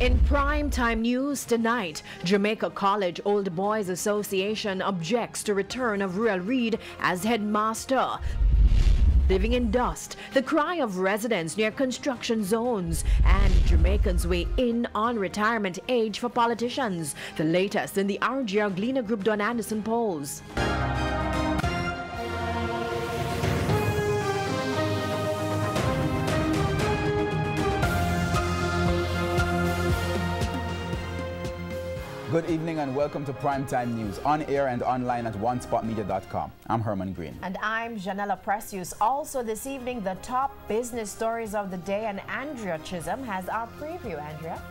In primetime news tonight, Jamaica College Old Boys Association objects to return of Ruel Reid as headmaster. Living in dust, the cry of residents near construction zones, and Jamaicans weigh in on retirement age for politicians. The latest in the RGR Gleaner Group Don Anderson polls. Good evening and welcome to Primetime News, on air and online at onespotmedia.com. I'm Herman Green. And I'm Janella Precious. Also this evening, the top business stories of the day, and Andrea Chisholm has our preview. Andrea?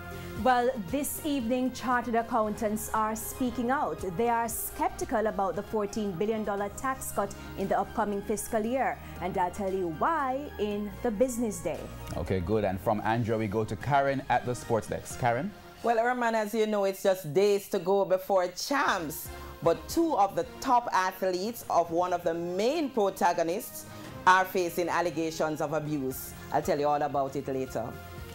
Well, this evening, chartered accountants are speaking out. They are skeptical about the $14 billion tax cut in the upcoming fiscal year. And I'll tell you why in the business day. Okay, good. And from Andrea, we go to Karen at the Sports Desk. Karen? Well, Herman, as you know, it's just days to go before champs. But two of the top athletes of one of the main protagonists are facing allegations of abuse. I'll tell you all about it later.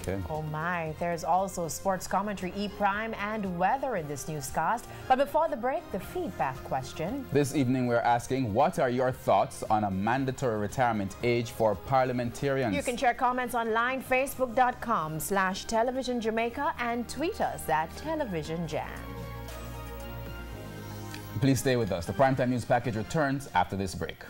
Okay. Oh my, there's also sports commentary, E-Prime, and weather in this newscast. But before the break, the feedback question. This evening we're asking, what are your thoughts on a mandatory retirement age for parliamentarians? You can share comments online, facebook.com/Television Jamaica, and tweet us at Television Jam. Please stay with us. The Primetime News package returns after this break.